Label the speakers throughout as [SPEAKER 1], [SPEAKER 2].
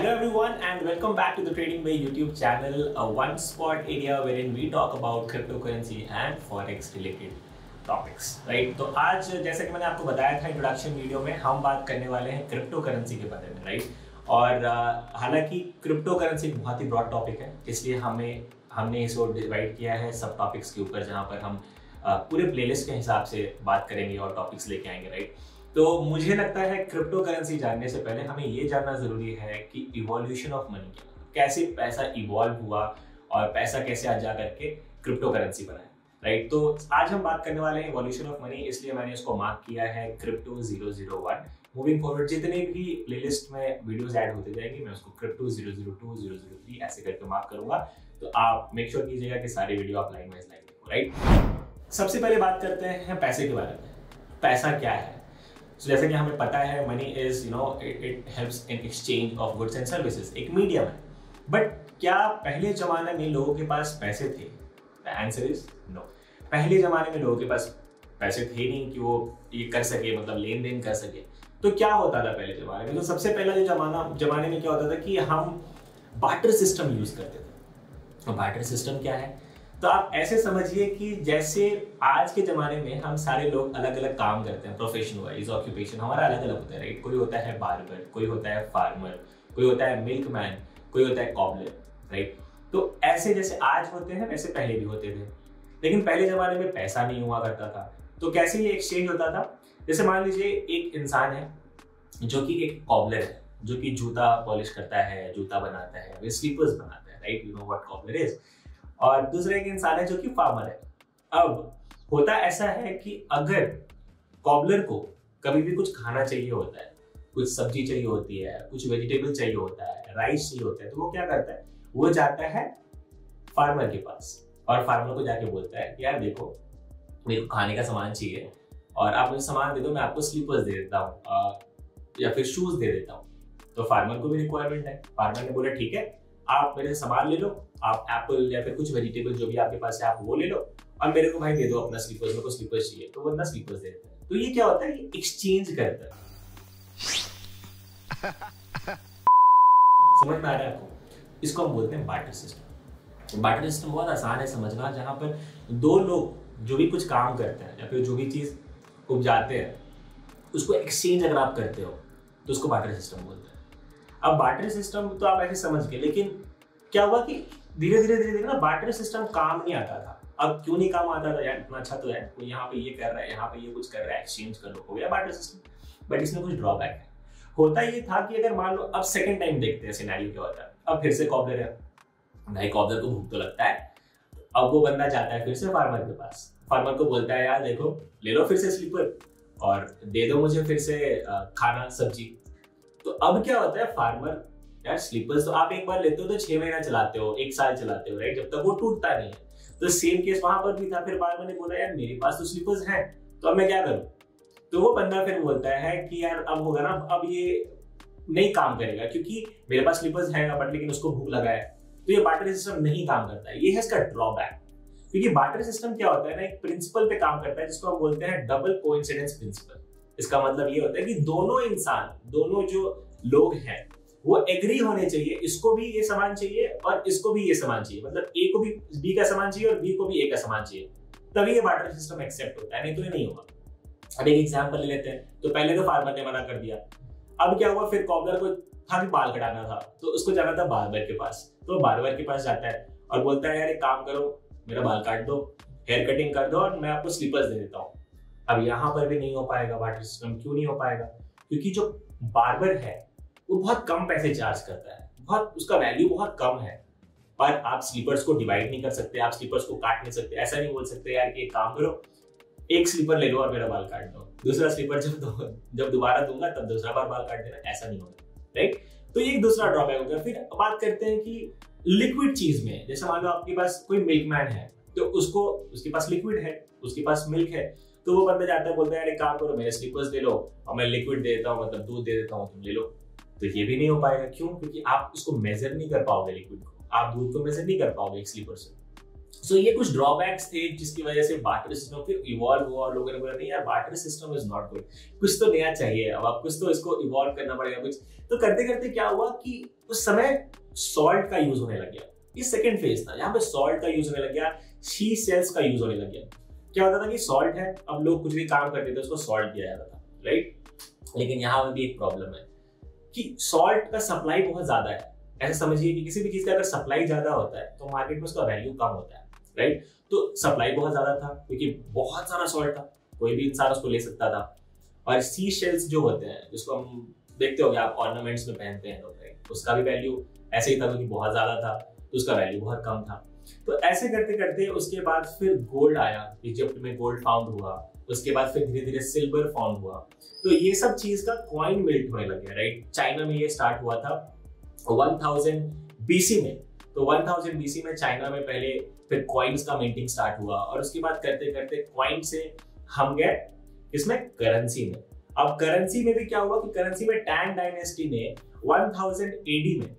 [SPEAKER 1] Hello everyone and welcome back to the Trading Bay YouTube channel, a one spot area wherein we talk about cryptocurrency and forex related topics, right? तो आज जैसे कि मैंने आपको बताया था introduction video में हम बात करने वाले हैं क्रिप्टो करेंसी के बारे में, राइट? और हालांकि क्रिप्टो करेंसी बहुत ही ब्रॉड टॉपिक है, इसलिए हमने इसको डिवाइड किया है सब टॉपिक्स के ऊपर, जहाँ पर हम पूरे प्लेलिस्ट के हिसाब से बात करेंगे और टॉपिक्स लेके आएंगे, राइट? तो मुझे लगता है क्रिप्टो करेंसी जानने से पहले हमें ये जानना जरूरी है कि इवोल्यूशन ऑफ मनी कैसे पैसा इवॉल्व हुआ और पैसा कैसे आज जा करके क्रिप्टो करेंसी बना है, राइट? तो आज हम बात करने वाले हैं इवोल्यूशन ऑफ मनी, इसलिए मैंने इसको मार्क किया है क्रिप्टो 001। मूविंग फॉरवर्ड जितने भी प्लेलिस्ट में वीडियोस ऐड होते जाएंगे मैं उसको क्रिप्टो 002 003 ऐसे करके मार्क करूंगा। तो आप मेक श्योर कीजिएगा कि सारे वीडियो आप लाइन वाइज देखो, राइट? सबसे पहले बात करते हैं पैसे के बारे में। पैसा क्या है? So, जैसे कि हमें पता है money is it helps in exchange of goods and services, एक मीडियम है। बट क्या पहले जमाने में लोगों के पास पैसे थे? The answer is no. पहले जमाने में लोगों के पास पैसे थे नहीं कि वो ये कर सके, मतलब लेन देन कर सके। तो क्या होता था पहले जमाने में? तो सबसे पहला जो जमाने में क्या होता था कि हम बार्टर सिस्टम यूज करते थे। तो बार्टर सिस्टम क्या है? तो आप ऐसे समझिए कि जैसे आज के जमाने में हम सारे लोग अलग अलग काम करते हैं, प्रोफेशन वाइज ऑक्यूपेशन हमारा अलग अलग होता है, राइट? कोई होता है बार्बर, कोई होता है फार्मर, कोई होता है मिल्कमैन, कोई होता है कॉबलर, राइट? तो ऐसे जैसे आज होते हैं वैसे पहले भी होते थे, लेकिन पहले जमाने में पैसा नहीं हुआ करता था। तो कैसे ये एक्सचेंज होता था? जैसे मान लीजिए एक इंसान है जो कि एक कॉबलर है, जो कि जूता पॉलिश करता है, जूता बनाता है, स्लीपर्स बनाता है, right? You know what cobbler is. और दूसरे एक इंसान है जो कि फार्मर है। अब होता ऐसा है कि अगर कॉबलर को कभी भी कुछ खाना चाहिए होता है, कुछ सब्जी चाहिए होती है, कुछ वेजिटेबल चाहिए होता है, राइस चाहिए होता है, तो वो क्या करता है? वो जाता है फार्मर के पास और फार्मर को जाके बोलता है कि यार देखो मेरे को खाने का सामान चाहिए और आप मुझे सामान दे दो, मैं आपको स्लीपर्स दे देता हूँ या फिर शूज दे देता हूँ। तो फार्मर को भी रिक्वायरमेंट है। फार्मर ने बोला ठीक है, आप मेरे सामान ले लो, आप एप्पल या फिर कुछ वेजिटेबल जो भी आपके पास है आप वो ले लो और मेरे को भाई दे दो अपना स्लीपर्स, मेरे को स्लीपर्स चाहिए। तो बंदा स्लीपर्स दे देता है। तो ये क्या होता है? ये एक्सचेंज करता है। समझ में आ रहा है आपको? इसको हम बोलते हैं बार्टर सिस्टम। बार्टर सिस्टम बहुत आसान है समझना, जहां पर दो लोग जो भी कुछ काम करते हैं या फिर जो भी चीज उपजाते हैं उसको एक्सचेंज अगर आप करते हो तो उसको बार्टर सिस्टम बोलते हैं। अब बार्टर सिस्टम तो आप ऐसे समझ गए, लेकिन क्या हुआ कि धीरे धीरे ना बार्टर सिस्टम काम नहीं आता था। अब क्यों नहीं काम आता था? यार इतना अच्छा तो है, कोई यहाँ पे ये कर रहा है, यहाँ पे ये कुछ कर रहा है, एक्सचेंज कर लो, हो गया बार्टर सिस्टम। बट इसमें कुछ ड्रॉबैक है। होता ये था कि अगर मान लो अब सेकंड टाइम देखते हैं सिनेरियो क्या होता है। अब फिर से कॉबलर है, भाई कॉबलर को भूख तो लगता है। अब वो बंदा जाता है फिर से फार्मर के पास, फार्मर को बोलता है यार देखो ले लो फिर से स्लीपर और दे दो मुझे फिर से खाना सब्जी। तो अब क्या होता है? फार्मर यार स्लीपर्स तो आप एक बार लेते हो तो 6 महीना चलाते हो, 1 साल चलाते हो, राइट? जब तक वो टूटता नहीं है। तो सेम केस वहां पर भी था। फिर फार्मर ने बोला यार मेरे पास तो स्लीपर्स हैं, तो अब मैं क्या करूं? तो वो बंदा फिर बोलता है कि यार अब होगा ना, अब ये नहीं काम करेगा क्योंकि मेरे पास स्लीपर्स है बट लेकिन उसको भूख लगा है। तो ये बार्टर सिस्टम नहीं काम करता है। ये है इसका ड्रॉबैक। क्योंकि बार्टर सिस्टम क्या होता है ना, एक प्रिंसिपल पे काम करता है जिसको हम बोलते हैं डबल कोइंसिडेंस प्रिंसिपल। इसका मतलब ये होता है कि दोनों इंसान, दोनों जो लोग हैं वो एग्री होने चाहिए, इसको भी ये सामान चाहिए और इसको भी ये सामान चाहिए, मतलब ए को भी बी का सामान चाहिए और बी को भी ए का सामान चाहिए, तभी ये बार्टर सिस्टम एक्सेप्ट होता है, नहीं तो ये नहीं होगा। अब एक एग्जांपल ले लेते हैं। तो पहले तो फार्मर ने मना कर दिया। अब क्या हुआ? फिर कॉबलर को था कि बाल कटाना था, तो उसको जाना था बार्बर के पास। तो बार्बर के पास जाता है और बोलता है यार एक काम करो, मेरा बाल काट दो, हेयर कटिंग कर दो और मैं आपको स्लीपर्स दे देता हूँ। अब यहाँ पर भी नहीं हो पाएगा बार्टर सिस्टम। क्यों नहीं हो पाएगा? क्योंकि जो बार्बर है वो बहुत कम पैसे चार्ज करता है, बहुत उसका वैल्यू बहुत कम है। पर आप स्लीपर्स को डिवाइड नहीं कर सकते, आप स्लीपर्स को काट नहीं सकते। ऐसा नहीं बोल सकते यार कि एक काम करो, एक स्लीपर ले लो और मेरा बाल काट दो, दूसरा स्लीपर जब दोबारा दूंगा तब दूसरा बाल काट देना, ऐसा नहीं होगा, राइट? तो ये एक दूसरा ड्रॉबैक हो गया। फिर बात करते हैं कि लिक्विड चीज में, जैसे मान लो आपके पास कोई मिल्कमैन है, तो उसके पास लिक्विड है, उसके पास मिल्क है, तो वो बंदा जाता है बोलता है यार एक काम करो, मेरे स्लीपर्स दे लो और मैं लिक्विड दे देता हूँ, मतलब दूध दे देता हूँ, तुम ले लो। तो ये भी नहीं हो पाएगा। क्यों? क्योंकि आप उसको मेजर नहीं कर पाओगे, लिक्विड को, आप दूध को मेजर नहीं कर पाओगे एक स्लीपर से। सो ये कुछ ड्रॉबैक्स थे जिसकी वजह से बार्टर सिस्टम फिर इवॉल्व हुआ और लोगों ने बोला नहीं यार barter system is not good, कुछ तो नया चाहिए, अब आप कुछ तो इसको इवॉल्व करना पड़ेगा कुछ। तो करते करते क्या हुआ कि उस समय सॉल्ट का यूज होने लग गया। ये सेकंड फेज था, यहाँ पे सॉल्ट का यूज होने लग गया, शी सेल्स का यूज होने लग गया। क्या होता था कि सॉल्ट है, अब लोग कुछ भी काम करते थे उसको सॉल्ट दिया जाता था, राइट। लेकिन यहाँ पर भी एक प्रॉब्लम है कि सॉल्ट का सप्लाई बहुत ज्यादा है। ऐसा समझिए कि किसी भी चीज का अगर सप्लाई ज्यादा होता है तो मार्केट में उसका वैल्यू कम होता है, राइट। तो सप्लाई बहुत ज्यादा था क्योंकि बहुत सारा सॉल्ट था, कोई भी इंसान उसको ले सकता था। और सी शेल्स जो होते हैं, जिसको हम देखते हो आप ऑर्नामेंट्स में पहनते हैं लोग, राइट, उसका भी वैल्यू ऐसे ही था क्योंकि बहुत ज्यादा था तो उसका वैल्यू बहुत कम था। तो ऐसे करते करते उसके बाद फिर गोल्ड आया, इजिप्ट में गोल्ड फाउंड हुआ, उसके बाद फिर धीरे धीरे सिल्वर फाउंड हुआ। तो ये सब चीज का कॉइन मिल्ट होने लग गया, राइट। चाइना में ये स्टार्ट हुआ था 1000 BC में। तो 1000 BC में चाइना में पहले फिर कॉइन्स का मिंटिंग स्टार्ट हुआ और उसके बाद करते करते कॉइन से हम गए इसमें करेंसी में। अब करेंसी में भी क्या हुआ कि करेंसी में टैंग डायनेस्टी ने 1000 AD में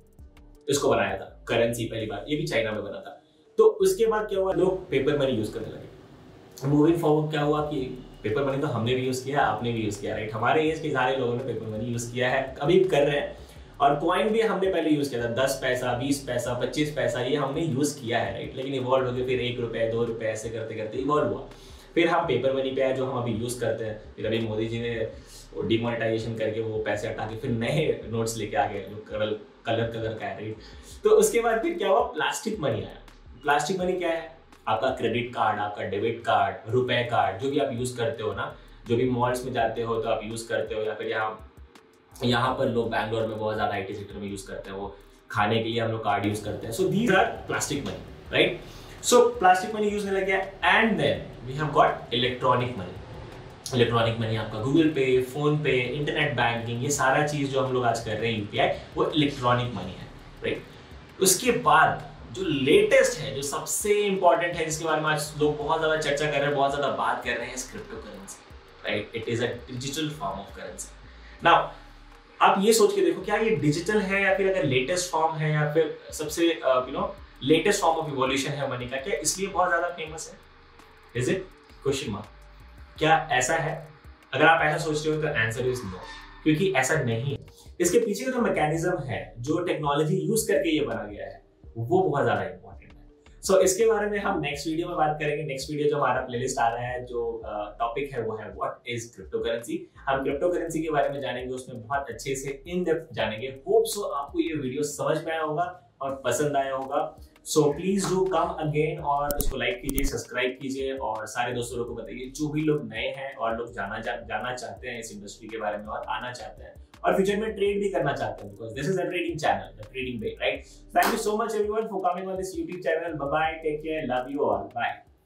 [SPEAKER 1] इसको बनाया था करेंसी, पहली बार, ये भी चाइना में बना था। तो उसके बाद क्या हुआ, लोग पेपर मनी यूज करने लगे। मूविंग फॉरवर्ड क्या हुआ कि पेपर मनी तो हमने भी यूज किया, आपने भी यूज किया, राइट। हमारे एज के सारे लोगों ने पेपर मनी यूज किया है, अभी कर रहे हैं। और कॉइन भी हमने पहले यूज किया था, 10 पैसा, 20 पैसा, 25 पैसा, ये हमने यूज किया है, राइट। लेकिन इवॉल्व हो गया, फिर 1 रुपए, 2 रुपए, ऐसे करते करते इवॉल्व हुआ। फिर हम पेपर मनी पे आए जो हम अभी यूज करते हैं। फिर अभी मोदी जी ने डिमोनेटाइजेशन करके वो पैसे हटा के फिर नए नोट्स लेके आ गए जो कलर का है, राइट। तो उसके बाद फिर क्या हुआ, प्लास्टिक मनी आया। प्लास्टिक मनी क्या है, आपका क्रेडिट कार्ड, आपका डेबिट कार्ड, रुपए कार्ड, जो भी आप यूज करते हो ना, जो भी मॉल्स में जाते हो तो आप यूज करते हो, या फिर यहाँ पर लोग बैंगलोर में बहुत ज्यादा IT सेक्टर में यूज करते हैं, वो खाने के लिए हम लोग कार्ड यूज करते हैं। So these are plastic money, right. So plastic money use होने लग गया। And then we have got electronic money. Electronic money आपका Google Pay, PhonePe, internet banking, ये सारा चीज जो हम लोग आज कर रहे हैं UPI, वो इलेक्ट्रॉनिक मनी है, राइट। उसके बाद जो लेटेस्ट है, जो सबसे इंपॉर्टेंट है, जिसके बारे में आज लोग बहुत ज्यादा चर्चा कर रहे हैं, बहुत ज्यादा बात कर रहे हैं, crypto currency, right. It is a digital form of currency. Now आप ये सोच के देखो, क्या ये डिजिटल है या फिर अगर लेटेस्ट फॉर्म है या फिर सबसे लेटेस्ट फॉर्म ऑफ इवोल्यूशन है मनी का, क्या इसलिए बहुत ज्यादा फेमस है? Is it? Question mark. क्या ऐसा है? अगर आप ऐसा सोचते हो तो आंसर इज नो, क्योंकि ऐसा नहीं है। इसके पीछे का जो मैकेनिज्म है, जो टेक्नोलॉजी यूज करके ये बना गया है, वो बहुत ज्यादा इंपॉर्टेंट है। सो इसके बारे में हम नेक्स्ट वीडियो में बात करेंगे। नेक्स्ट वीडियो जो हमारा प्लेलिस्ट आ रहा है, जो टॉपिक है वो है व्हाट इज क्रिप्टो करेंसी। हम क्रिप्टो करेंसी के बारे में जानेंगे, उसमें बहुत अच्छे से इन डेप्थ जानेंगे। होप सो आपको ये वीडियो समझ में आया होगा और पसंद आया होगा। So please do come again और इसको लाइक कीजिए, सब्सक्राइब कीजिए और सारे दोस्तों को बताइए, जो भी लोग नए हैं और लोग जाना चाहते हैं इस इंडस्ट्री के बारे में और आना चाहते हैं और फ्यूचर में ट्रेड भी करना चाहते हैं, because this is a trading channel, the trading bay, right. Thank you so much everyone for coming on this YouTube channel. Bye bye, take care, love you all, bye.